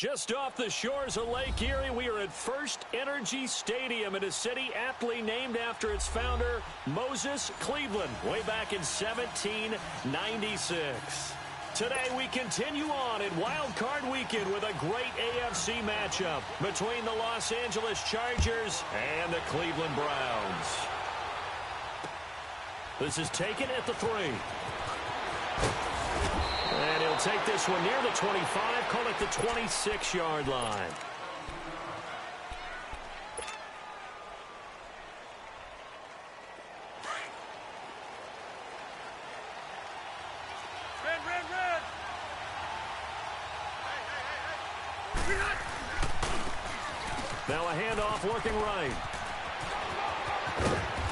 Just off the shores of Lake Erie, we are at First Energy Stadium in a city aptly named after its founder, Moses Cleveland, way back in 1796. Today, we continue on in Wild Card Weekend with a great AFC matchup between the Los Angeles Chargers and the Cleveland Browns. This is taken at the 3. And he'll take this one near the 25, call it the 26-yard line. Red. Now a handoff working right.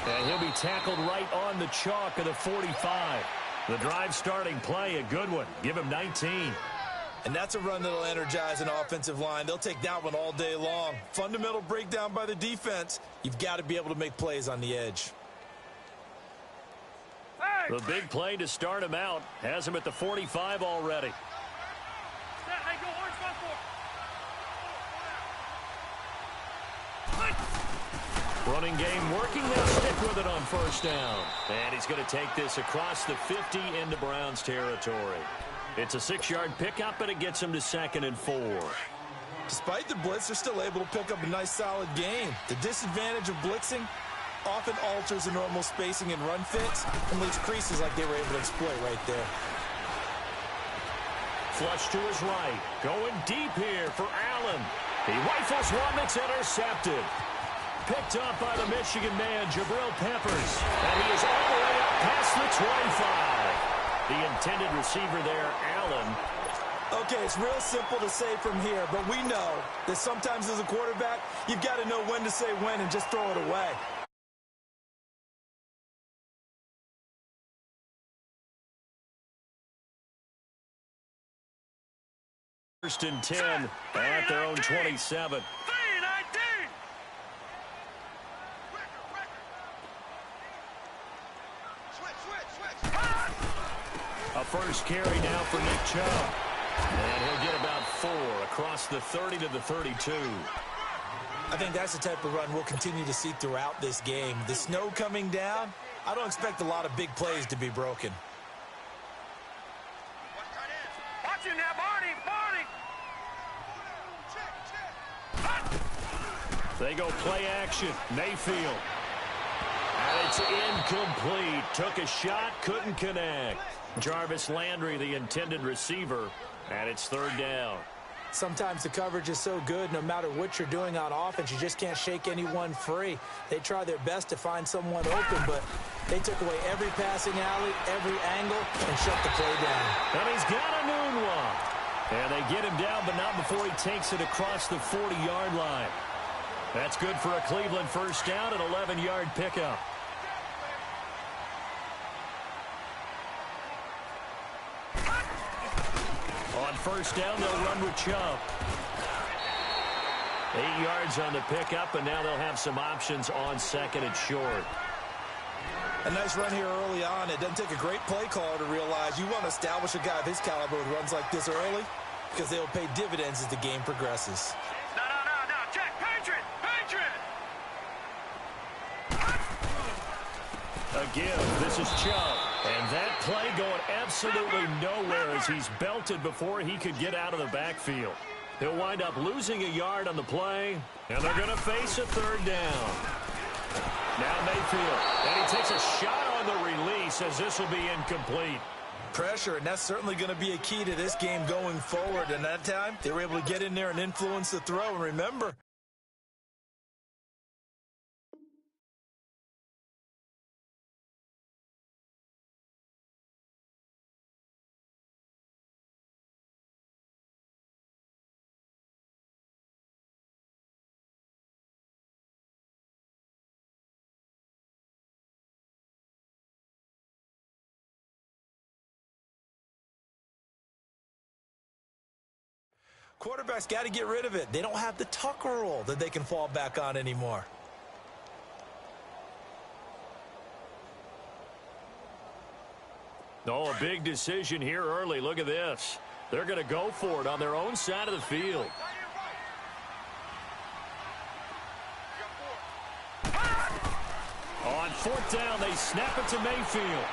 And he'll be tackled right on the chalk of the 45. The drive starting play, a good one. Give him 19. And that's a run that'll energize an offensive line. They'll take that one all day long. Fundamental breakdown by the defense. You've got to be able to make plays on the edge. The big play to start him out has him at the 45 already. Running game working. They'll stick with it on first down. And he's going to take this across the 50 into Browns territory. It's a 6-yard pickup, and it gets him to 2nd and 4. Despite the blitz, they're still able to pick up a nice, solid gain. The disadvantage of blitzing often alters the normal spacing and run fits and leaves creases like they were able to exploit right there. Flush to his right. Going deep here for Allen. He rifles one that's intercepted. Picked up by the Michigan man, Jabril Peppers. And he is all the way up past the 25. The intended receiver there, Allen. Okay, it's real simple to say from here, but we know that sometimes as a quarterback, you've got to know when to say when and just throw it away. First and 10 at their own 27. A first carry now for Nick Chubb. And he'll get about 4 across the 30 to the 32. I think that's the type of run we'll continue to see throughout this game. The snow coming down, I don't expect a lot of big plays to be broken. Watch it now, Barney. They go play action. Mayfield. And it's incomplete. Took a shot, couldn't connect. Jarvis Landry, the intended receiver, and it's 3rd down. Sometimes the coverage is so good, no matter what you're doing on offense, you just can't shake anyone free. They try their best to find someone open, but they took away every passing alley, every angle, and shut the play down. And he's got a moonwalk. And they get him down, but not before he takes it across the 40-yard line. That's good for a Cleveland first down, an 11-yard pickup. On first down, they'll run with Chubb. 8 yards on the pickup, and now they'll have some options on 2nd and short. A nice run here early on. It doesn't take a great play caller to realize you want to establish a guy of his caliber with runs like this early because they'll pay dividends as the game progresses. No, Jack, Patriot! Again, this is Chubb. And that play going absolutely nowhere as he's belted before he could get out of the backfield. He'll wind up losing a yard on the play, and they're going to face a 3rd down. Now Mayfield, and he takes a shot on the release as this will be incomplete. Pressure, and that's certainly going to be a key to this game going forward. And that time, they were able to get in there and influence the throw. And remember, quarterbacks got to get rid of it. They don't have the Tucker rule that they can fall back on anymore. Oh, a big decision here early. Look at this. They're going to go for it on their own side of the field. On fourth down, they snap it to Mayfield.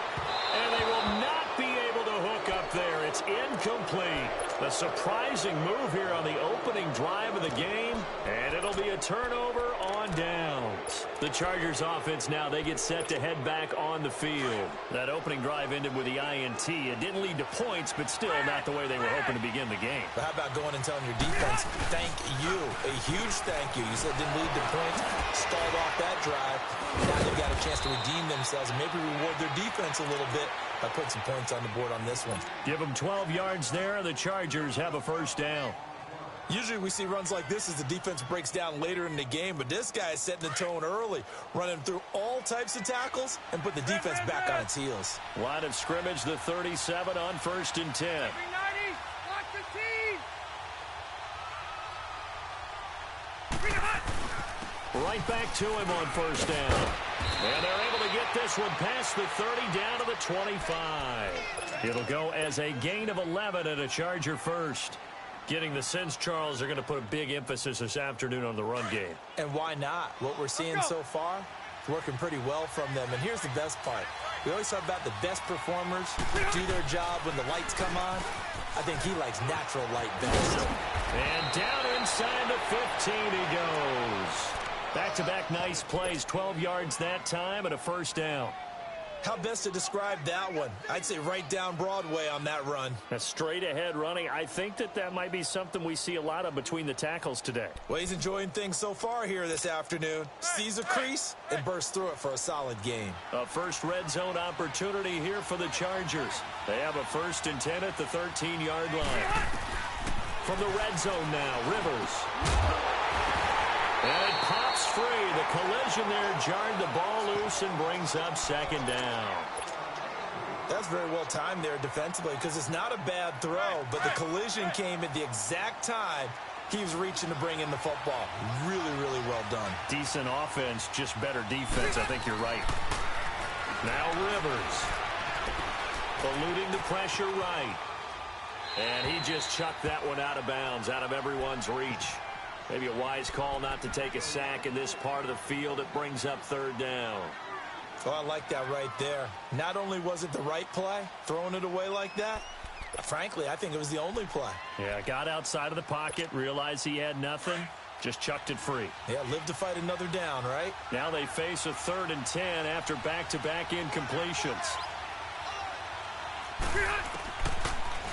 And they will not be able to hook up there. It's incomplete. A surprising move here on the opening drive of the game. And it'll be a turnover on downs. The Chargers offense now, they get set to head back on the field. That opening drive ended with the INT. It didn't lead to points, but still not the way they were hoping to begin the game. But how about going and telling your defense, thank you, a huge thank you. You said it didn't lead to points, start off that drive. Now they've got a chance to redeem themselves and maybe reward their defense a little bit by putting some points on the board on this one. Give them 12 yards there, and the Chargers have a first down. Usually we see runs like this as the defense breaks down later in the game, but this guy is setting the tone early, running through all types of tackles and put the defense back on its heels. Line of scrimmage, the 37 on 1st and 10. Watch the team. Right back to him on first down. And they're able to get this one past the 30 down to the 25. It'll go as a gain of 11 and a Charger first. Getting the sense, Charles, they're going to put a big emphasis this afternoon on the run game. And why not? What we're seeing so far is working pretty well from them. And here's the best part. We always talk about the best performers do their job when the lights come on. I think he likes natural light best. And down inside the 15 he goes. Back-to-back nice plays, 12 yards that time and a first down. How best to describe that one? I'd say right down Broadway on that run. A straight-ahead running. I think that might be something we see a lot of between the tackles today. Well, he's enjoying things so far here this afternoon. Sees a crease and bursts through it for a solid game. A first red zone opportunity here for the Chargers. They have a 1st and 10 at the 13-yard line. From the red zone now, Rivers. And it pops free. The collision there jarred the ball loose and brings up 2nd down. That's very well timed there defensively because it's not a bad throw, but the collision came at the exact time he was reaching to bring in the football. Really, really well done. Decent offense, just better defense. I think you're right. Now Rivers. Eluding the pressure right. And he just chucked that one out of bounds, out of everyone's reach. Maybe a wise call not to take a sack in this part of the field. It brings up 3rd down. Oh, I like that right there. Not only was it the right play, throwing it away like that, frankly, I think it was the only play. Yeah, got outside of the pocket, realized he had nothing, just chucked it free. Yeah, live to fight another down, right? Now they face a 3rd and 10 after back-to-back incompletions.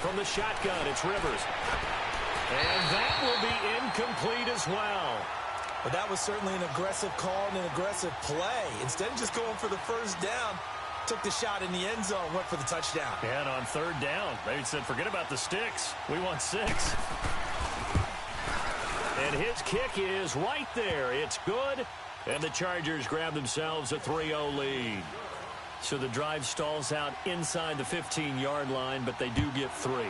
From the shotgun, it's Rivers. And that will be incomplete as well. But that was certainly an aggressive call and an aggressive play. Instead of just going for the first down, took the shot in the end zone, went for the touchdown. And on 3rd down, they said, forget about the sticks. We want 6. And his kick is right there. It's good. And the Chargers grab themselves a 3-0 lead. So the drive stalls out inside the 15-yard line, but they do get 3.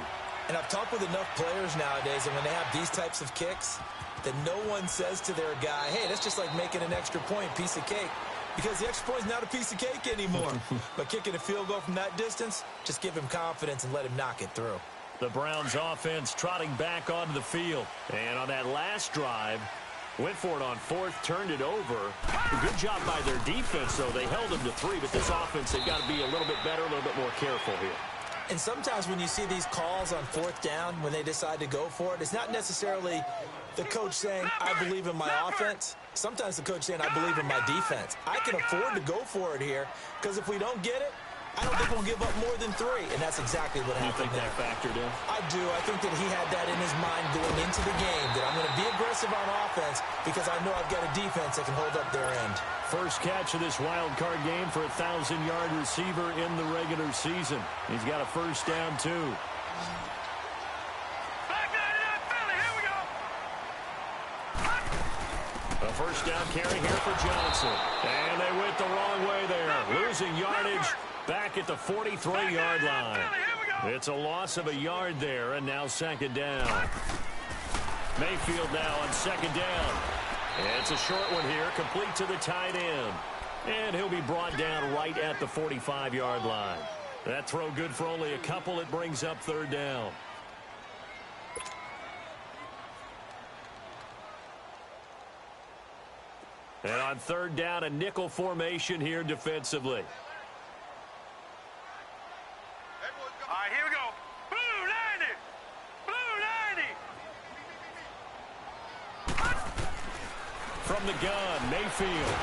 And I've talked with enough players nowadays, and when they have these types of kicks, that no one says to their guy, hey, that's just like making an extra point, piece of cake. Because the extra point is not a piece of cake anymore. But kicking a field goal from that distance, just give him confidence and let him knock it through. The Browns offense trotting back onto the field. And on that last drive, went for it on 4th, turned it over. A good job by their defense, though. They held them to 3, but this offense, they've got to be a little bit better, a little bit more careful here. And sometimes when you see these calls on 4th down, when they decide to go for it, it's not necessarily the coach saying, I believe in my offense. Sometimes the coach saying, I believe in my defense. I can afford to go for it here, because if we don't get it, I don't think we'll give up more than 3. And that's exactly what happened. You think that factored in? I do. I think that he had that in his mind going into the game, that I'm going to be aggressive on offense because I know I've got a defense that can hold up their end. First catch of this wild card game for a 1,000-yard receiver in the regular season. He's got a first down, too. A first down carry here for Johnson. And they went the wrong way there. Losing yardage back at the 43-yard line. It's a loss of a yard there, and now 2nd down. Mayfield now on 2nd down. It's a short one here, complete to the tight end. And he'll be brought down right at the 45-yard line. That throw good for only a couple. It brings up 3rd down. And on third down, a nickel formation here defensively. All right, here we go. Blue 90! Blue 90! From the gun, Mayfield.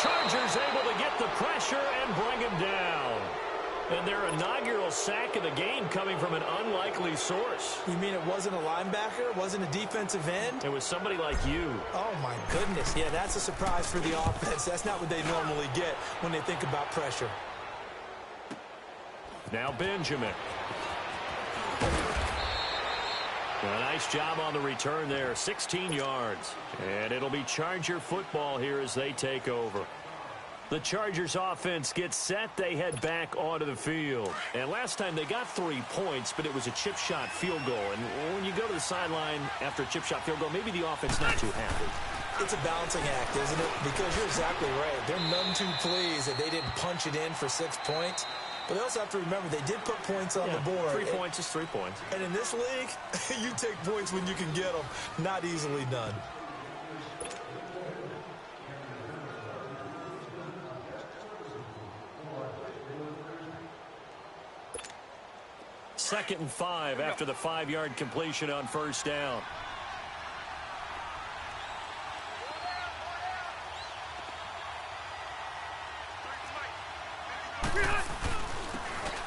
Chargers able to get the pressure and bring him down. And their inaugural sack of the game coming from an unlikely source. You mean it wasn't a linebacker? It wasn't a defensive end? It was somebody like you. Oh, my goodness. Yeah, that's a surprise for the offense. That's not what they normally get when they think about pressure. Now Benjamin. A nice job on the return there, 16 yards. And it'll be Charger football here as they take over. The Chargers offense gets set. They head back onto the field. And last time they got 3 points, but it was a chip shot field goal. And when you go to the sideline after a chip shot field goal, maybe the offense not too happy. It's a balancing act, isn't it? Because you're exactly right. They're none too pleased that they didn't punch it in for 6 points. But they also have to remember they did put points on the board. 3 points is 3 points. And in this league, you take points when you can get them. Not easily done. Second and 5 after the 5-yard completion on first down.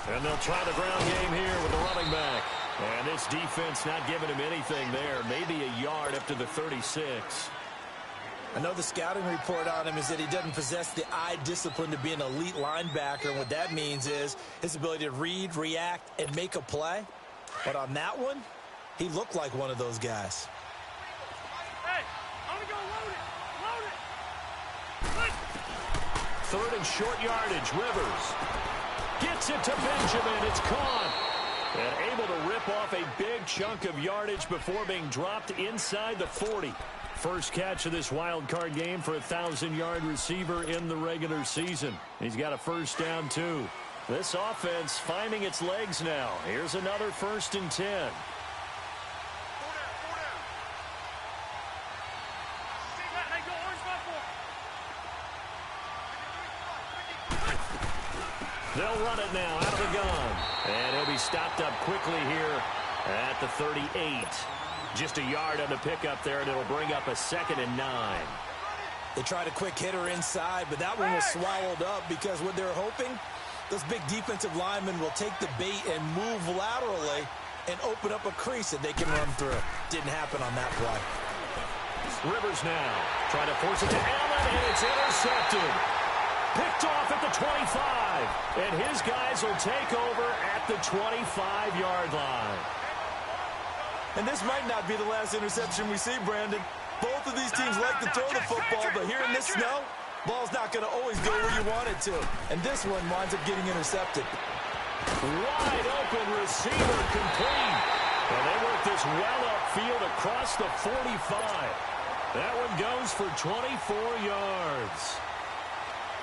And they'll try the ground game here with the running back. And this defense not giving him anything there. Maybe a yard up to the 36. I know the scouting report on him is that he doesn't possess the eye discipline to be an elite linebacker. And what that means is his ability to read, react, and make a play. But on that one, he looked like one of those guys. Hey, I'm gonna go load it. Third and short yardage, Rivers. Gets it to Benjamin. It's caught. And able to rip off a big chunk of yardage before being dropped inside the 40. First catch of this wild card game for a 1,000-yard receiver in the regular season. He's got a first down, too. This offense finding its legs now. Here's another 1st and 10. They'll run it now out of the gun. And he'll be stopped up quickly here at the 38. Just a yard on the pickup there, and it'll bring up a 2nd and 9. They tried a quick hitter inside, but that one was swallowed up because what they're hoping, those big defensive linemen will take the bait and move laterally and open up a crease that they can run through. Didn't happen on that play. Rivers now trying to force it to Allen, and it's intercepted. Picked off at the 25, and his guys will take over at the 25-yard line. And this might not be the last interception we see, Brandon. Both of these teams like to throw the football, but here in this snow, ball's not going to always go where you want it to. And this one winds up getting intercepted. Wide open receiver complete. And they work this well upfield across the 45. That one goes for 24 yards.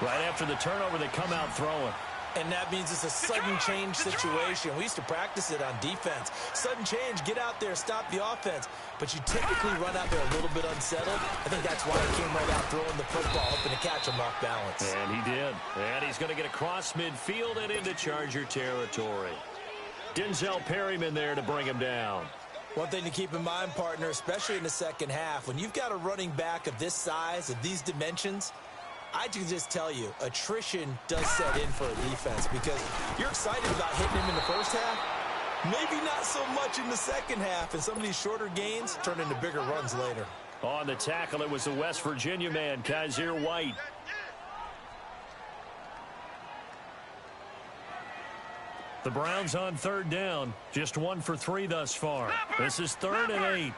Right after the turnover, they come out throwing. And that means it's a sudden change situation. We used to practice it on defense. Sudden change, get out there, stop the offense. But you typically run out there a little bit unsettled. I think that's why he came right out throwing the football, hoping to catch him off balance. And he did. And he's going to get across midfield and into Charger territory. Denzel Perryman there to bring him down. One thing to keep in mind, partner, especially in the second half, when you've got a running back of this size, of these dimensions, I can just tell you, attrition does set in for a defense because you're excited about hitting him in the first half. Maybe not so much in the second half, and some of these shorter gains turn into bigger runs later. On the tackle, it was the West Virginia man, Kaiser White. The Browns on third down, just 1 for 3 thus far. This is 3rd and 8.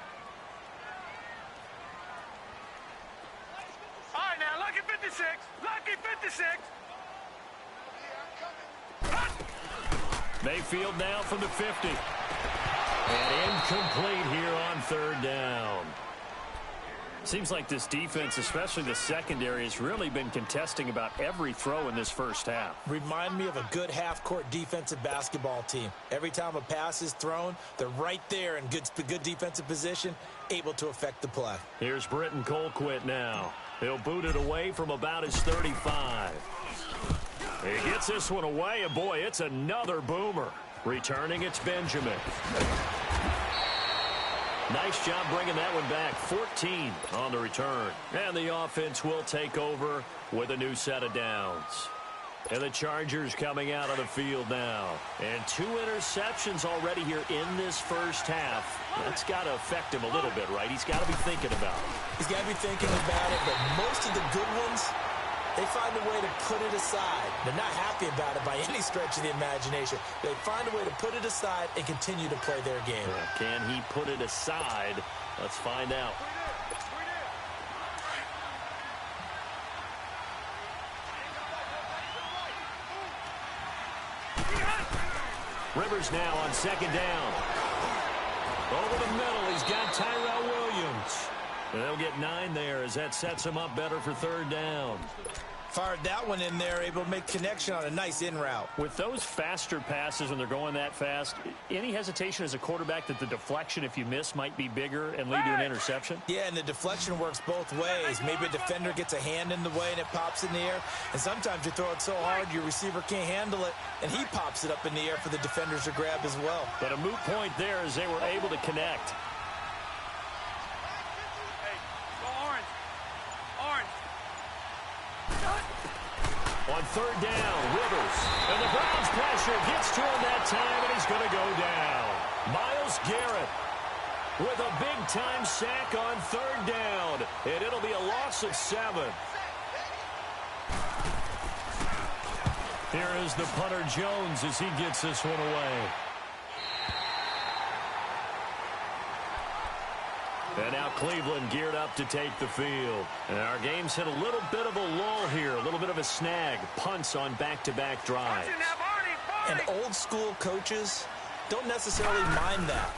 Lucky 56. Mayfield now from the 50. And incomplete here on third down. Seems like this defense, especially the secondary, has really been contesting about every throw in this first half. Remind me of a good half-court defensive basketball team. Every time a pass is thrown, they're right there in good defensive position, able to affect the play. Here's Britton Colquitt now. He'll boot it away from about his 35. He gets this one away, and boy, it's another boomer. Returning, it's Benjamin. Nice job bringing that one back. 14 on the return. And the offense will take over with a new set of downs. And the Chargers coming out on the field now. And 2 interceptions already here in this first half. That's got to affect him a little bit, right? He's got to be thinking about it. He's got to be thinking about it, but most of the good ones, they find a way to put it aside. They're not happy about it by any stretch of the imagination. They find a way to put it aside and continue to play their game. Yeah, can he put it aside? Let's find out. Rivers now on second down. Over the middle, he's got Tyrell Williams. And they'll get 9 there as that sets him up better for third down. Fired that one in there, able to make connection on a nice in route. With those faster passes when they're going that fast, any hesitation as a quarterback that the deflection, if you miss, might be bigger and lead to an interception? Yeah, and the deflection works both ways. Maybe a defender gets a hand in the way and it pops in the air. And sometimes you throw it so hard your receiver can't handle it, and he pops it up in the air for the defenders to grab as well. But a moot point there as they were able to connect. On third down, Rivers. And the Browns pressure gets to him that time, and he's going to go down. Myles Garrett with a big-time sack on third down, and it'll be a loss of 7. Here is the punter Jones as he gets this one away. And now Cleveland geared up to take the field. And our game's hit a little bit of a lull here, a little bit of a snag. Punts on back-to-back drives. And old-school coaches don't necessarily mind that.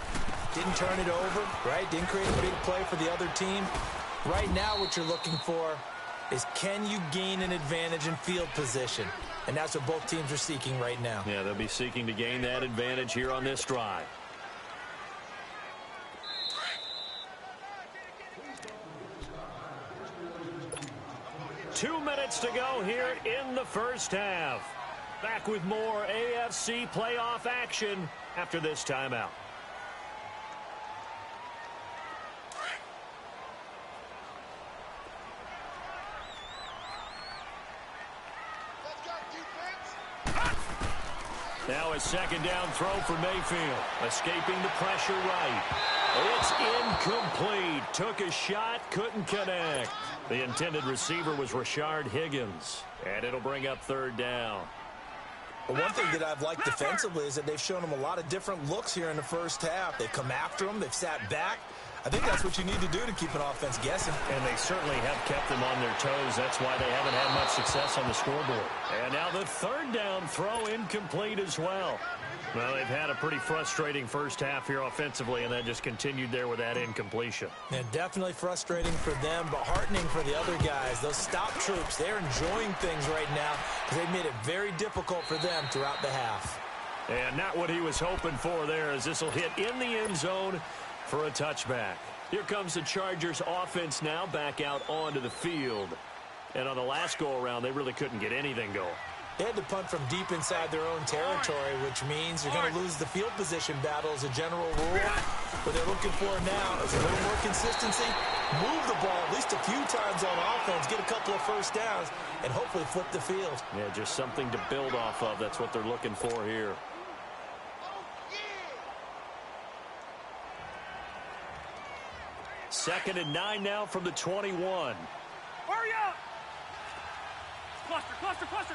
Didn't turn it over, right? Didn't create a big play for the other team. Right now what you're looking for is can you gain an advantage in field position? And that's what both teams are seeking right now. Yeah, they'll be seeking to gain that advantage here on this drive. 2 minutes to go here in the first half. Back with more AFC playoff action after this timeout. Now a second down throw for Mayfield. Escaping the pressure right. It's incomplete. Took a shot, couldn't connect. The intended receiver was Rashard Higgins. And it'll bring up third down. Well, one thing that I've liked defensively is that they've shown him a lot of different looks here in the first half. They've come after him. They've sat back. I think that's what you need to do to keep an offense guessing. And they certainly have kept them on their toes. That's why they haven't had much success on the scoreboard. And now the third down throw incomplete as well. Well, they've had a pretty frustrating first half here offensively, and that just continued there with that incompletion. And definitely frustrating for them, but heartening for the other guys. Those stop troops, they're enjoying things right now because they've made it very difficult for them throughout the half. And not what he was hoping for there, as this will hit in the end zone for a touchback. Here comes the Chargers offense now back out onto the field. And on the last go-around, they really couldn't get anything going. They had to punt from deep inside their own territory, which means you're going to lose the field position battle as a general rule. What they're looking for now is a little more consistency, move the ball at least a few times on offense, get a couple of first downs, and hopefully flip the field. Yeah, just something to build off of. That's what they're looking for here. Second and 9 now from the 21. Hurry up! Cluster, cluster, cluster!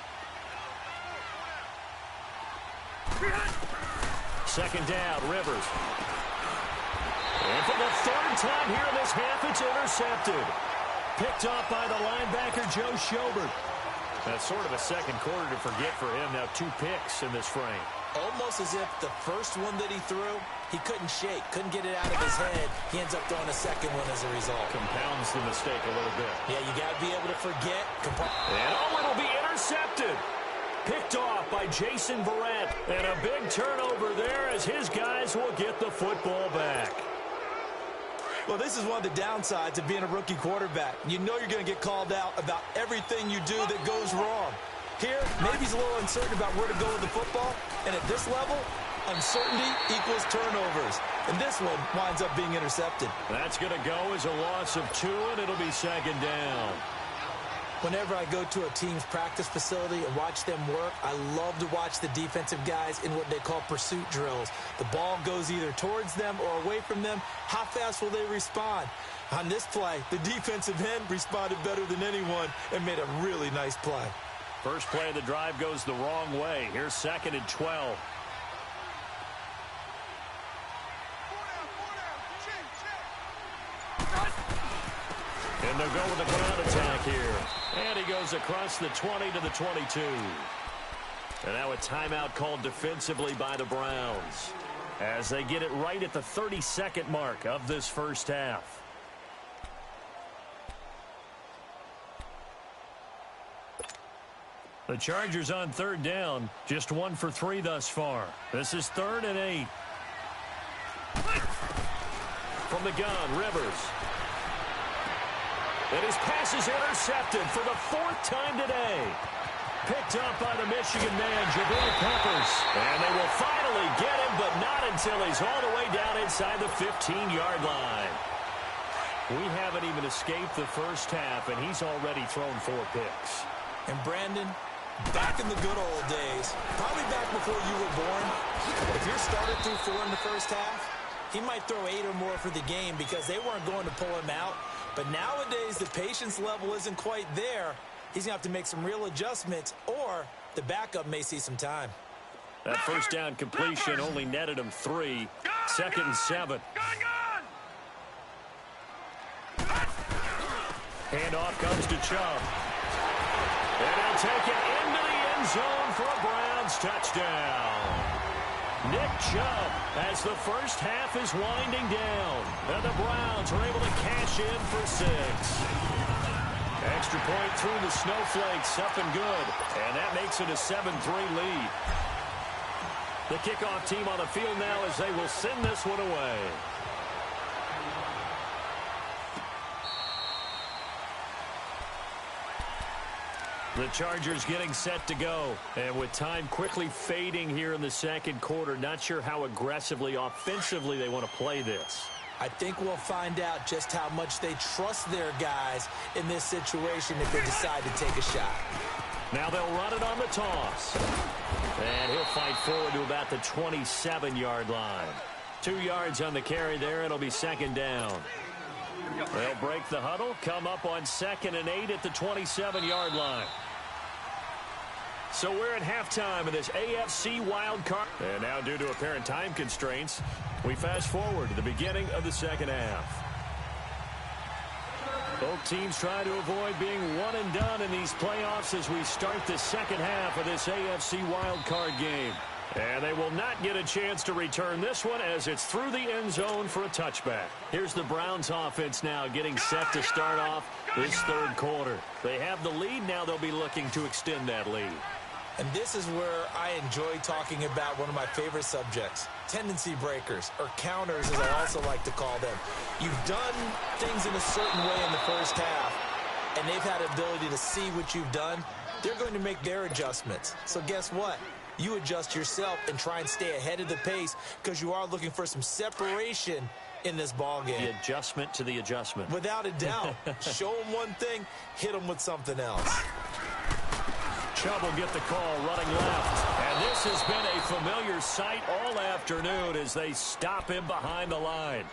Second down, Rivers. And for the third time here in this half, it's intercepted. Picked off by the linebacker, Joe Schobert. That's sort of a second quarter to forget for him. Now 2 picks in this frame. Almost as if the first one that he threw, he couldn't shake, couldn't get it out of his head. He ends up throwing a second one as a result. Compounds the mistake a little bit. Yeah, you got to be able to forget. And it'll be intercepted. Picked off by Jason Verrett. And a big turnover there as his guys will get the football back. Well, this is one of the downsides of being a rookie quarterback. You know you're going to get called out about everything you do that goes wrong. Here, maybe he's a little uncertain about where to go with the football, and at this level, uncertainty equals turnovers. And this one winds up being intercepted. That's going to go as a loss of 2, and it'll be second down. Whenever I go to a team's practice facility and watch them work, I love to watch the defensive guys in what they call pursuit drills. The ball goes either towards them or away from them. How fast will they respond? On this play, the defensive end responded better than anyone and made a really nice play. First play of the drive goes the wrong way. Here's 2nd and 12. And they'll go with the ground attack here. And he goes across the 20 to the 22. And now a timeout called defensively by the Browns as they get it right at the 30-second mark of this first half. The Chargers on 3rd down, just 1 for 3 thus far. This is 3rd and 8. From the gun, Rivers. And his pass is intercepted for the 4th time today. Picked up by the Michigan man, Jabril Peppers. And they will finally get him, but not until he's all the way down inside the 15-yard line. We haven't even escaped the first half, and he's already thrown 4 picks. And Brandon, back in the good old days, probably back before you were born, if your starter threw 4 in the first half, he might throw 8 or more for the game because they weren't going to pull him out. But nowadays, the patience level isn't quite there. He's going to have to make some real adjustments, or the backup may see some time. That first down completion only netted him 3. 2nd and 7. Handoff comes to Chubb. And he'll take it into the end zone for a Browns touchdown. Nick Chubb, as the first half is winding down, and the Browns are able to cash in for 6. Extra point through the snowflakes, up and good, and that makes it a 7-3 lead. The kickoff team on the field now as they will send this one away. The Chargers getting set to go. And with time quickly fading here in the second quarter, not sure how aggressively, offensively they want to play this. I think we'll find out just how much they trust their guys in this situation if they decide to take a shot. Now they'll run it on the toss. And he'll fight forward to about the 27-yard line. 2 yards on the carry there. It'll be 2nd down. They'll break the huddle, come up on 2nd and 8 at the 27-yard line. So we're at halftime of this AFC wild card. And now, due to apparent time constraints, we fast forward to the beginning of the second half. Both teams try to avoid being one and done in these playoffs as we start the second half of this AFC wild card game. And they will not get a chance to return this one as it's through the end zone for a touchback. Here's the Browns offense now getting set to start off this third quarter. They have the lead. Now they'll be looking to extend that lead. And this is where I enjoy talking about one of my favorite subjects, tendency breakers, or counters as I also like to call them. You've done things in a certain way in the first half, and they've had the ability to see what you've done. They're going to make their adjustments. So guess what? You adjust yourself and try and stay ahead of the pace because you are looking for some separation in this ball game. The adjustment to the adjustment. Without a doubt. Show them one thing, hit them with something else. Chubb will get the call running left. And this has been a familiar sight all afternoon as they stop him behind the line.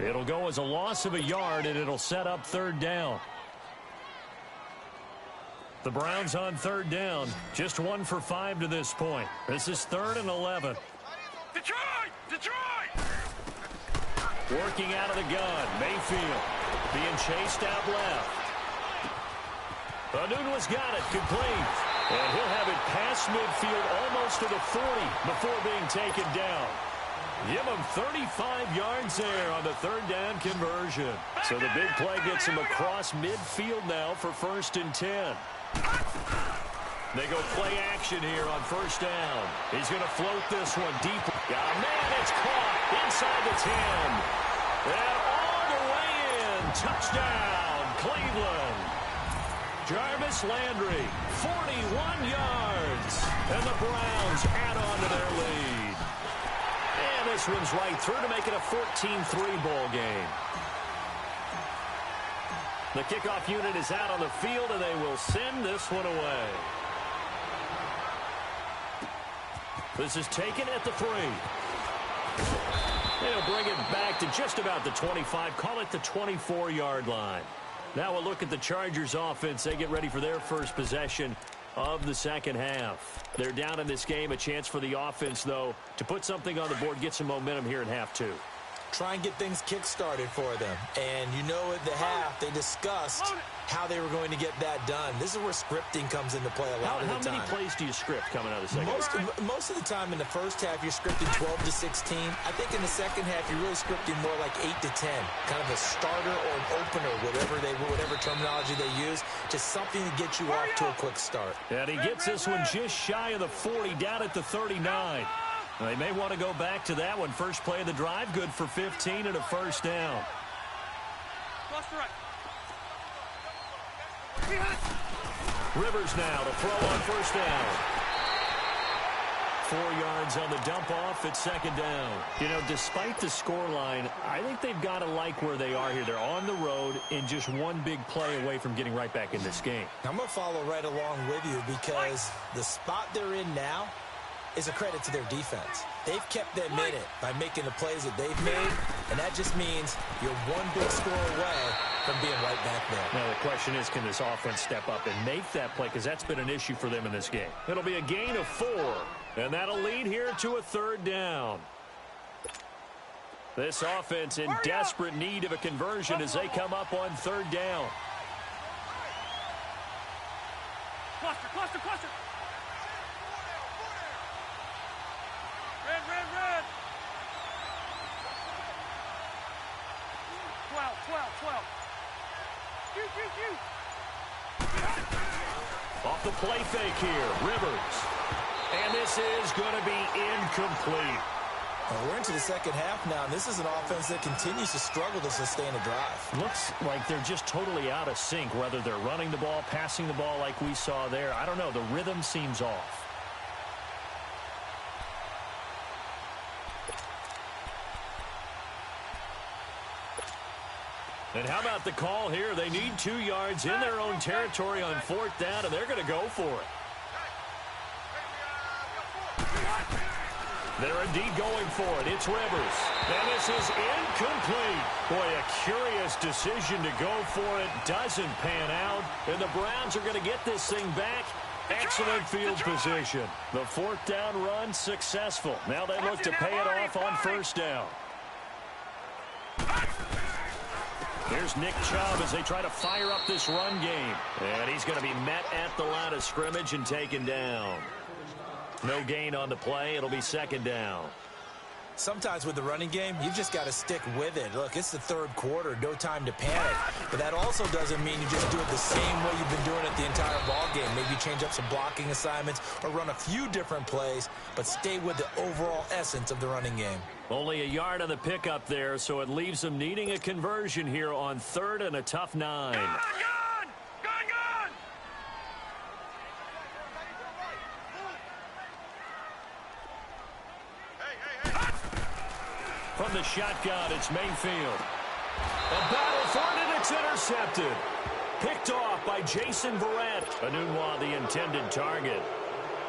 It'll go as a loss of a yard, and it'll set up 3rd down. The Browns on 3rd down, just 1 for 5 to this point. This is 3rd and 11. Detroit! Detroit! Working out of the gun, Mayfield being chased out left. Anunu's got it, complete. And he'll have it past midfield almost to the 40 before being taken down. Give him 35 yards there on the 3rd down conversion. So the big play gets him across midfield now for 1st and 10. They go play action here on 1st down. He's going to float this one deep. Got a man, it's caught inside the 10. And all the way Touchdown, Cleveland. Jarvis Landry, 41 yards. And the Browns add on to their lead. And this one's right through to make it a 14-3 ball game. The kickoff unit is out on the field, and they will send this one away. This is taken at the 3. They'll bring it back to just about the 25. Call it the 24-yard line. Now we'll look at the Chargers offense. They get ready for their first possession of the second half. They're down in this game. A chance for the offense, though, to put something on the board, get some momentum here in half 2. Try and get things kick-started for them. And you know at the half, they discussed how they were going to get that done. This is where scripting comes into play a lot of the time. How many plays do you script coming out of the second half? Most of the time in the first half, you're scripting 12 to 16. I think in the second half, you're really scripting more like 8 to 10. Kind of a starter or an opener, whatever terminology they use. Just something to get you off to a quick start. And he gets this one just shy of the 40, down at the 39. They may want to go back to that one. First play of the drive, good for 15 and a first down. Rivers now to throw on first down. 4 yards on the dump off at second down. You know, despite the scoreline, I think they've got to like where they are here. They're on the road and just one big play away from getting right back in this game. I'm going to follow right along with you because the spot they're in now is a credit to their defense. They've kept them in it by making the plays that they've made, and that just means you're one big score away from being right back there. Now, the question is, can this offense step up and make that play? Because that's been an issue for them in this game. It'll be a gain of 4, and that'll lead here to a third down. This offense in desperate need of a conversion as they come up on third down. Cluster. Red. 12. Off the play fake here, Rivers. And this is going to be incomplete. Well, we're into the second half now, and this is an offense that continues to struggle to sustain a drive. Looks like they're just totally out of sync, whether they're running the ball, passing the ball like we saw there. I don't know. The rhythm seems off. And how about the call here? They need 2 yards in their own territory on fourth down, and they're going to go for it. They're indeed going for it. It's Rivers. And this is incomplete. Boy, a curious decision to go for it. Doesn't pan out. And the Browns are going to get this thing back. Excellent field position. The fourth down run successful. Now they look to pay it off on first down. Here's Nick Chubb as they try to fire up this run game. And he's going to be met at the line of scrimmage and taken down. No gain on the play. It'll be second down. Sometimes with the running game, you've just got to stick with it. Look, it's the third quarter, no time to panic. But that also doesn't mean you just do it the same way you've been doing it the entire ball game. Maybe change up some blocking assignments or run a few different plays, but stay with the overall essence of the running game. Only a yard on the pickup there, so it leaves them needing a conversion here on third and a tough 9. Gone! From the shotgun, it's Mayfield. A battle for it, and it's intercepted. Picked off by Jason Verrett. Anunwa, the intended target.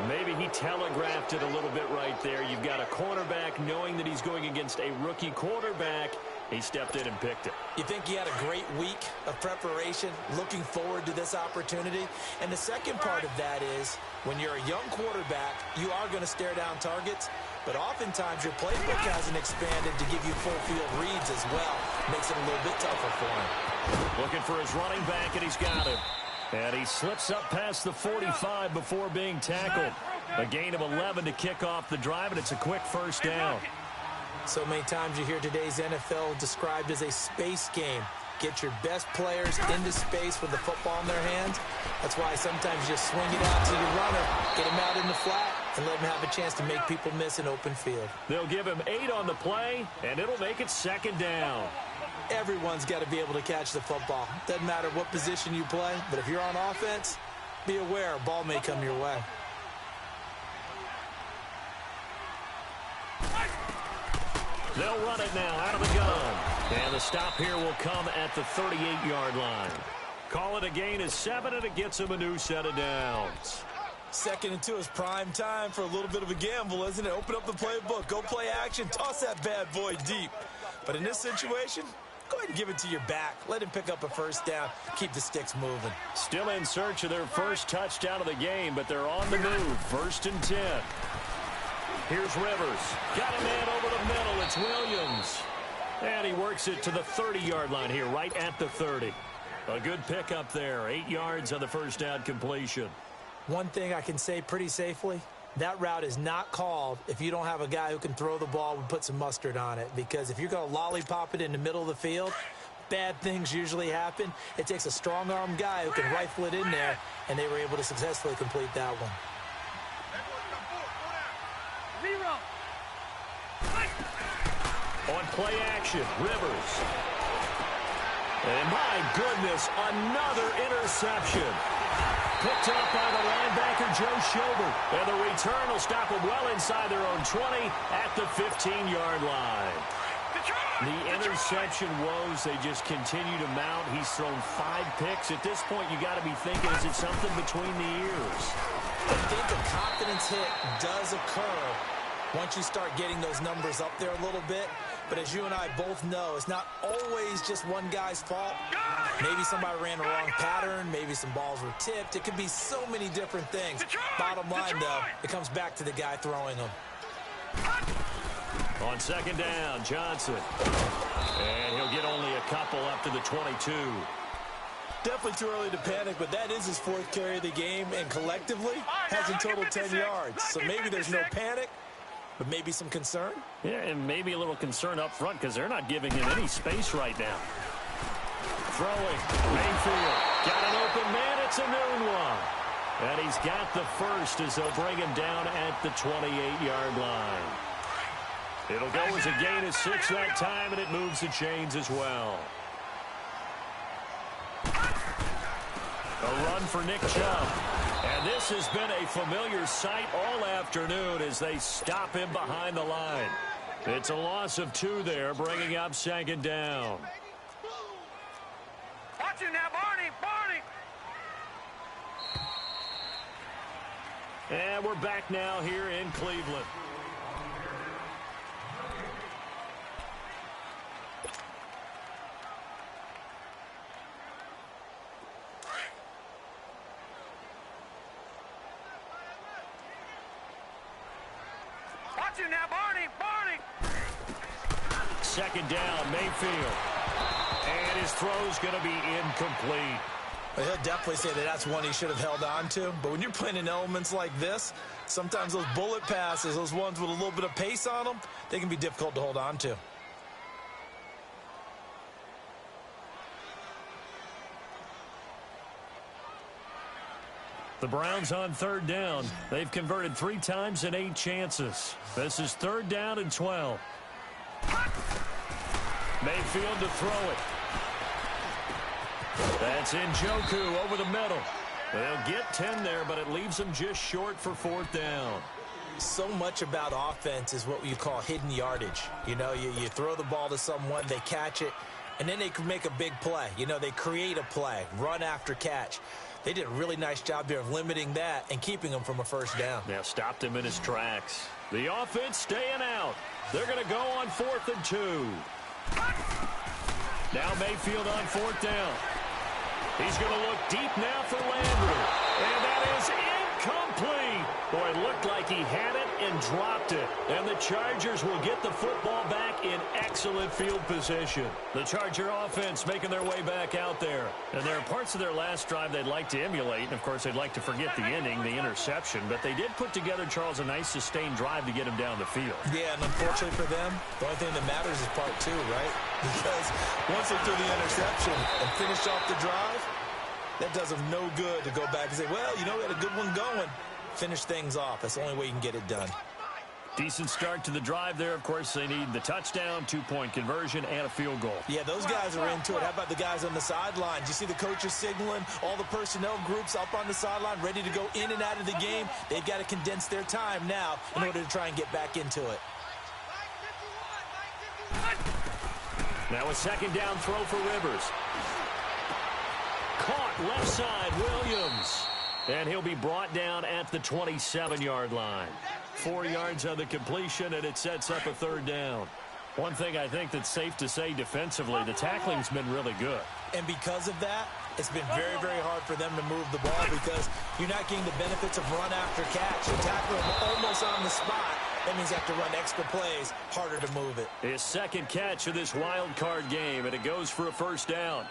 Maybe he telegraphed it a little bit right there. You've got a cornerback knowing that he's going against a rookie quarterback. He stepped in and picked it. You think he had a great week of preparation, looking forward to this opportunity? And the second part of that is, when you're a young quarterback, you are going to stare down targets, but oftentimes your playbook hasn't expanded to give you full field reads as well. Makes it a little bit tougher for him. Looking for his running back, and he's got him. And he slips up past the 45 before being tackled. A gain of 11 to kick off the drive, and it's a quick first down. So many times you hear today's NFL described as a space game. Get your best players into space with the football in their hands. That's why sometimes you just swing it out to your runner, get him out in the flat, and let him have a chance to make people miss an open field. They'll give him 8 on the play, and it'll make it second down. Everyone's got to be able to catch the football. Doesn't matter what position you play, but if you're on offense, be aware a ball may come your way. They'll run it now out of the gun. And the stop here will come at the 38-yard line. Call it a gain of 7, and it gets him a new set of downs. 2nd and 2 is prime time for a little bit of a gamble, isn't it? Open up the playbook, go play action, toss that bad boy deep. But in this situation, go ahead and give it to your back. Let him pick up a first down. Keep the sticks moving. Still in search of their first touchdown of the game, but they're on the move. 1st and 10. Here's Rivers. Got a man over the middle. It's Williams. And he works it to the 30-yard line here, right at the 30. A good pickup there. 8 yards on the first down completion. One thing I can say pretty safely, that route is not called if you don't have a guy who can throw the ball and put some mustard on it. Because if you're going to lollipop it in the middle of the field, bad things usually happen. It takes a strong-arm guy who can rifle it in there, and they were able to successfully complete that one. On play action, Rivers. And my goodness, another interception. Picked up by the linebacker, Joe Schobert. And the return will stop them well inside their own 20 at the 15-yard line. The interception woes, they just continue to mount. He's thrown 5 picks. At this point, you got to be thinking, is it something between the ears? I think a confidence hit does occur once you start getting those numbers up there a little bit. But as you and I both know, it's not always just one guy's fault. Maybe somebody ran the wrong pattern. Maybe some balls were tipped. It could be so many different things. Bottom line, though, it comes back to the guy throwing them. On 2nd down, Johnson. And he'll get only a couple up to the 22. Definitely too early to panic, but that is his 4th carry of the game, and collectively has in total 10 yards. So maybe there's no panic, but maybe some concern? Yeah, and maybe a little concern up front because they're not giving him any space right now. Throwing. Mayfield. Got an open man. It's a noon one. And he's got the first as they'll bring him down at the 28-yard line. It'll go as a gain of 6 that time, and it moves the chains as well. A run for Nick Chubb. And this has been a familiar sight all afternoon as they stop him behind the line. It's a loss of 2 there, bringing up 2nd down. Watch him now, Barney! And we're back now here in Cleveland. Watch him now, Barney! 2nd down, Mayfield. And his throw's going to be incomplete. Well, he'll definitely say that that's one he should have held on to. But when you're playing in elements like this, sometimes those bullet passes, those ones with a little bit of pace on them, they can be difficult to hold on to. The Browns on 3rd down. They've converted 3 times in 8 chances. This is 3rd down and 12. Mayfield to throw it. That's Njoku over the middle. They'll get 10 there, but it leaves them just short for 4th down. So much about offense is what you call hidden yardage. You know, you throw the ball to someone, they catch it, and then they can make a big play. You know, they create a play, run after catch. They did a really nice job there of limiting that and keeping him from a first down. Now stopped him in his tracks. The offense staying out. They're going to go on 4th and 2. Now Mayfield on 4th down. He's going to look deep now for Landry. And that is incomplete. Boy, it looked like he had it and dropped it. And the Chargers will get the football back in excellent field position. The Charger offense making their way back out there. And there are parts of their last drive they'd like to emulate. And, of course, they'd like to forget the ending, the interception. But they did put together, Charles, a nice sustained drive to get him down the field. Yeah, and unfortunately for them, the only thing that matters is part 2, right? Because once they threw the interception and finished off the drive, that does them no good to go back and say, well, you know, we had a good one going. Finish things off. That's the only way you can get it done. Decent start to the drive there. Of course, they need the touchdown, 2-point conversion, and a field goal. Yeah, those guys are into it. How about the guys on the sidelines? You see the coaches signaling, all the personnel groups up on the sideline ready to go in and out of the game. They've got to condense their time now in order to try and get back into it. Now a second down throw for Rivers. Caught left side, Williams. And he'll be brought down at the 27-yard line. 4 yards on the completion, and it sets up a third down. One thing I think that's safe to say defensively, the tackling's been really good. And because of that, it's been very, very hard for them to move the ball because you're not getting the benefits of run after catch. You tackle them almost on the spot. That means you have to run extra plays, harder to move it. His second catch of this wild card game, and it goes for a first down.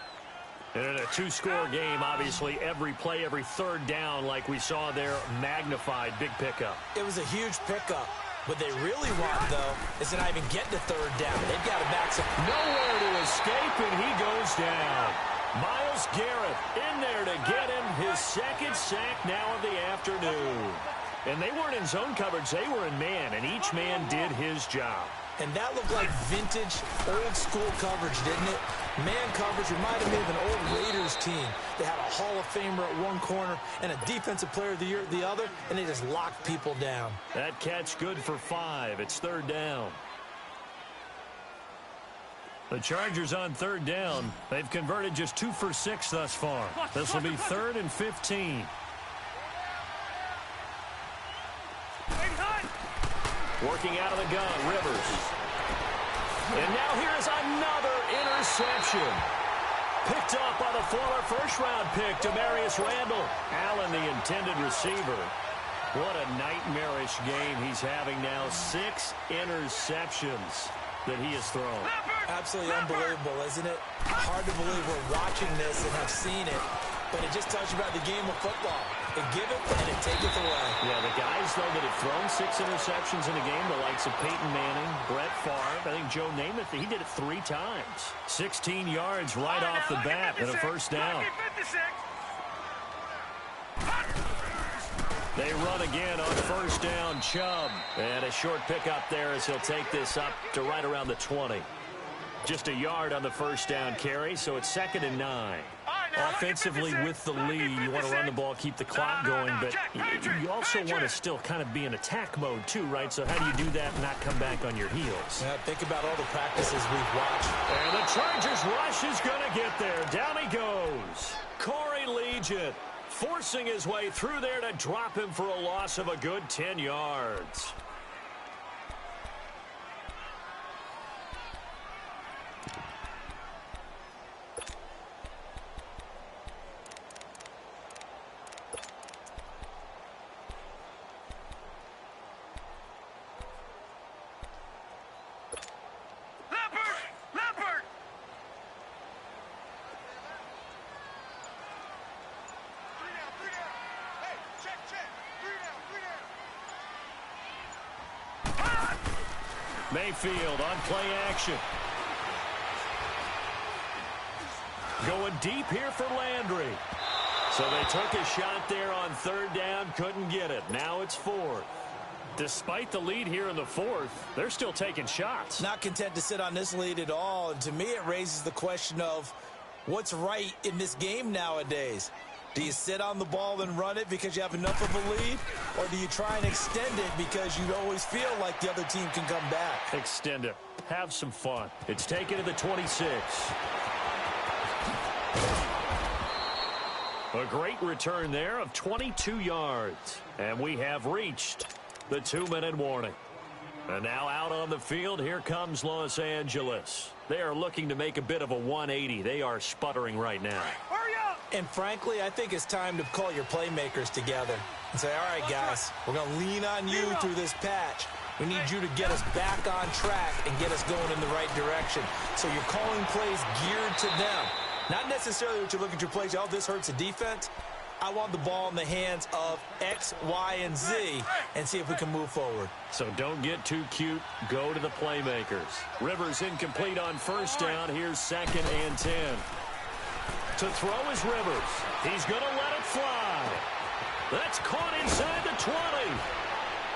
And in a two-score game, obviously, every play, every third down, like we saw there, magnified, big pickup. It was a huge pickup. What they really want, though, is to not even get to third down. They've got to back some. Nowhere to escape, and he goes down. Myles Garrett in there to get him his second sack now of the afternoon. And they weren't in zone coverage. They were in man, and each man did his job. And that looked like vintage, old-school coverage, didn't it? Man coverage reminded me of an old Raiders team. They had a Hall of Famer at one corner and a Defensive Player of the Year at the other, and they just locked people down. That catch good for 5. It's third down. The Chargers on third down. They've converted just 2 for 6 thus far. This will be 3rd and 15. Working out of the gun, Rivers. And now here's another interception. Picked up by the former first-round pick, Demarius Randall. Allen, the intended receiver. What a nightmarish game he's having now. 6 interceptions that he has thrown. Absolutely unbelievable, isn't it? Hard to believe we're watching this and have seen it, but it just tells you about the game of football. They give it and it taketh away. Yeah, the guys, though, that have thrown 6 interceptions in a game, the likes of Peyton Manning, Brett Favre, I think Joe Namath, he did it 3 times. 16 yards right off the bat and a first down. They run again on first down, Chubb. And a short pickup there as he'll take this up to right around the 20. Just a yard on the first down carry, so it's 2nd and 9. Offensively with the lead, you want to run the ball, keep the clock going, but you also want to still kind of be in attack mode too, right? So how do you do that and not come back on your heels? Yeah, think about all the practices we've watched. And the Chargers rush is going to get there. Down he goes. Corey Legion forcing his way through there to drop him for a loss of a good 10 yards. Mayfield on play action. Going deep here for Landry. So they took a shot there on third down, couldn't get it. Now it's 4th. Despite the lead here in the 4th, they're still taking shots. Not content to sit on this lead at all. And to me, it raises the question of what's right in this game nowadays. Do you sit on the ball and run it because you have enough of a lead? Or do you try and extend it because you always feel like the other team can come back? Extend it. Have some fun. It's taken to the 26. A great return there of 22 yards. And we have reached the 2-minute warning. And now out on the field, here comes Los Angeles. They are looking to make a bit of a 180. They are sputtering right now. And frankly, I think it's time to call your playmakers together and say, all right, guys, we're going to lean on you through this patch. We need you to get us back on track and get us going in the right direction. So you're calling plays geared to them. Not necessarily what you look at your plays, oh, this hurts the defense. I want the ball in the hands of X, Y, and Z and see if we can move forward. So don't get too cute. Go to the playmakers. Rivers incomplete on first down. Here's 2nd and 10. To throw is Rivers. He's going to let it fly. That's caught inside the 20.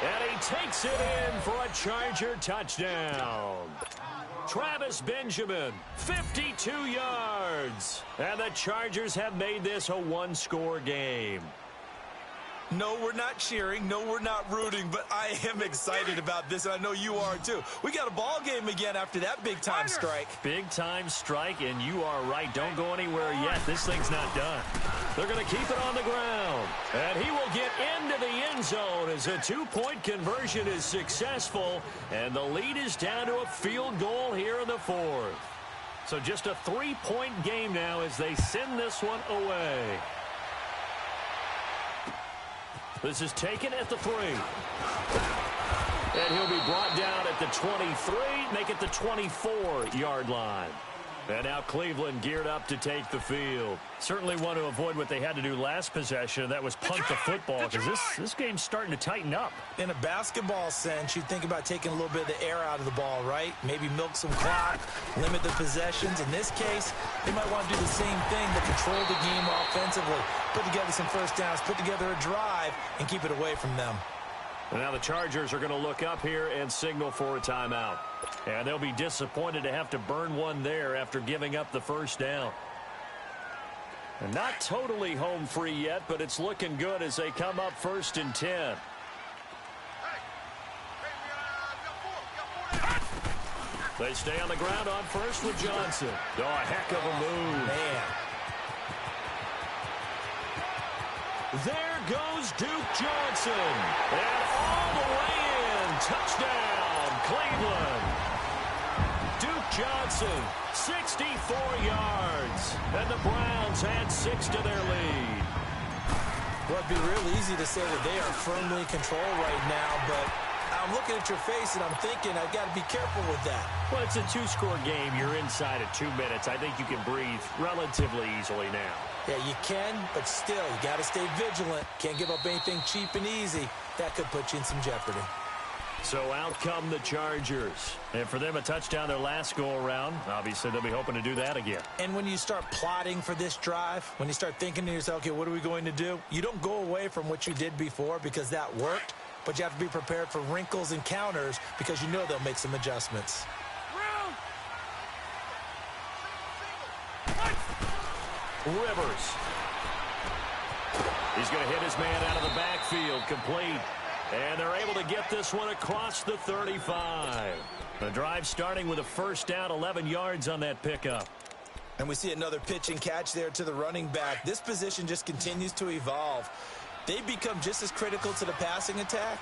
And he takes it in for a Charger touchdown. Travis Benjamin, 52 yards. And the Chargers have made this a one-score game. No, we're not cheering. No, we're not rooting, but I am excited about this, and I know you are too. We got a ball game again after that big-time strike. Big-time strike, and you are right. Don't go anywhere yet. This thing's not done. They're going to keep it on the ground, and he will get into the end zone as a two-point conversion is successful, and the lead is down to a field goal here in the fourth. So just a three-point game now as they send this one away. This is taken at the 3. And he'll be brought down at the 23, make it the 24-yard line. And now Cleveland geared up to take the field. Certainly want to avoid what they had to do last possession. That was punt the football, because this game's starting to tighten up. In a basketball sense, you think about taking a little bit of the air out of the ball, right? Maybe milk some clock, limit the possessions. In this case, they might want to do the same thing, but control the game offensively. Put together some first downs, put together a drive, and keep it away from them. And now the Chargers are going to look up here and signal for a timeout. And they'll be disappointed to have to burn one there after giving up the first down. And not totally home free yet, but it's looking good as they come up 1st and 10. They stay on the ground on first with Johnson. Oh, a heck of a move. Man. There goes Duke Johnson. And all the way in. Touchdown, Cleveland. Duke Johnson, 64 yards. And the Browns add 6 to their lead. Well, it'd be real easy to say that they are firmly in control right now, but I'm looking at your face and I'm thinking I've got to be careful with that. Well, it's a two-score game. You're inside at 2 minutes. I think you can breathe relatively easily now. Yeah, you can, but still, you got to stay vigilant. Can't give up anything cheap and easy. That could put you in some jeopardy. So out come the Chargers. And for them, a touchdown their last go-around. Obviously, they'll be hoping to do that again. And when you start plotting for this drive, when you start thinking to yourself, okay, what are we going to do? You don't go away from what you did before because that worked, but you have to be prepared for wrinkles and counters because you know they'll make some adjustments. Rivers. He's going to hit his man out of the backfield, complete. And they're able to get this one across the 35. The drive starting with a first down, 11 yards on that pickup. And we see another pitch and catch there to the running back. This position just continues to evolve. They become just as critical to the passing attack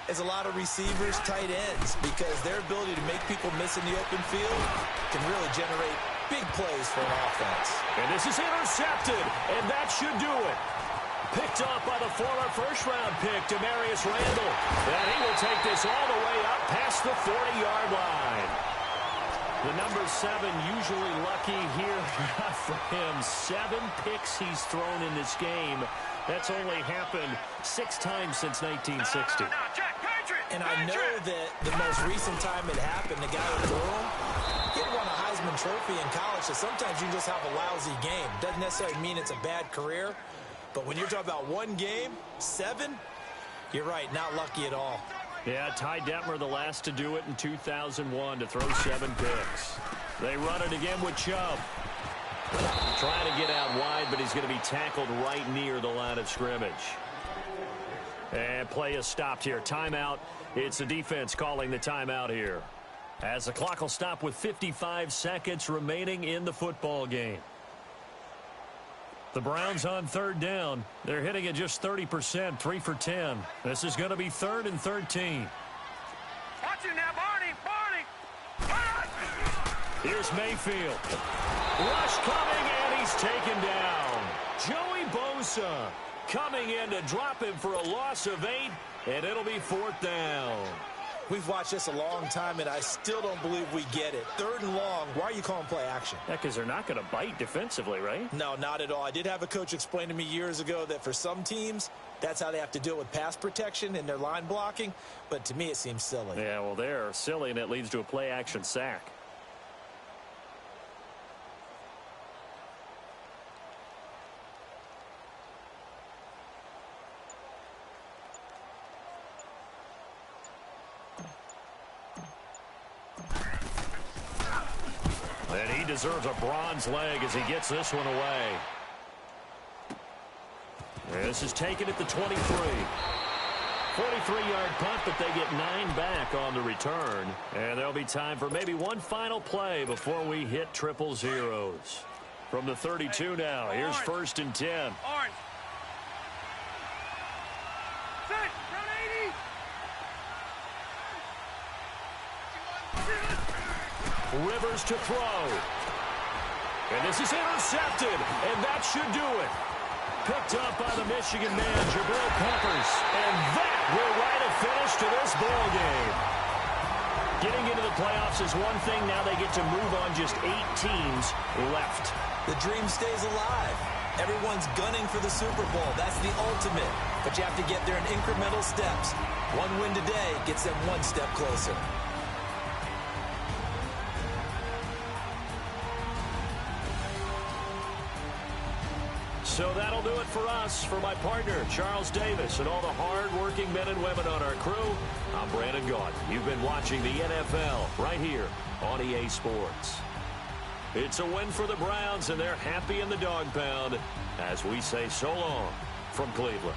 as a lot of receivers, tight ends, because their ability to make people miss in the open field can really generate big plays for an offense. And this is intercepted, and that should do it. Picked off by the former first-round pick, Demarius Randall. And he will take this all the way up past the 40-yard line. The number 7 usually lucky here. Not for him. 7 picks he's thrown in this game. That's only happened 6 times since 1960. And I know that the most recent time it happened, the guy with Durham, he won a Heisman Trophy in college, so sometimes you just have a lousy game. Doesn't necessarily mean it's a bad career, but when you're talking about one game, 7, you're right, not lucky at all. Yeah, Ty Detmer the last to do it in 2001 to throw 7 picks. They run it again with Chubb. Trying to get out wide, but he's going to be tackled right near the line of scrimmage. And play is stopped here. Timeout. It's the defense calling the timeout here, as the clock will stop with 55 seconds remaining in the football game. The Browns on third down. They're hitting at just 30%, 3 for 10. This is going to be 3rd and 13. Watch it now, Barney. Here's Mayfield. Rush coming, and he's taken down. Joey Bosa coming in to drop him for a loss of 8, and it'll be 4th down. We've watched this a long time, and I still don't believe we get it. 3rd and long, why are you calling play action? Yeah, because they're not going to bite defensively, right? No, not at all. I did have a coach explain to me years ago that for some teams, that's how they have to deal with pass protection and their line blocking, but to me it seems silly. Yeah, well, they're silly, and it leads to a play action sack. And he deserves a bronze leg as he gets this one away. This is taken at the 23. 43-yard punt, but they get 9 back on the return. And there'll be time for maybe one final play before we hit triple zeros. From the 32 now, here's 1st and 10. Orange. Set. Round 80. Rivers to throw. And this is intercepted, and that should do it. Picked up by the Michigan man, Jabril Peppers. And that will write a finish to this ball game. Getting into the playoffs is one thing. Now they get to move on. Just 8 teams left. The dream stays alive. Everyone's gunning for the Super Bowl. That's the ultimate. But you have to get there in incremental steps. One win today gets them one step closer. So that'll do it for us. For my partner, Charles Davis, and all the hard-working men and women on our crew, I'm Brandon Gaudin. You've been watching the NFL right here on EA Sports. It's a win for the Browns, and they're happy in the dog pound as we say so long from Cleveland.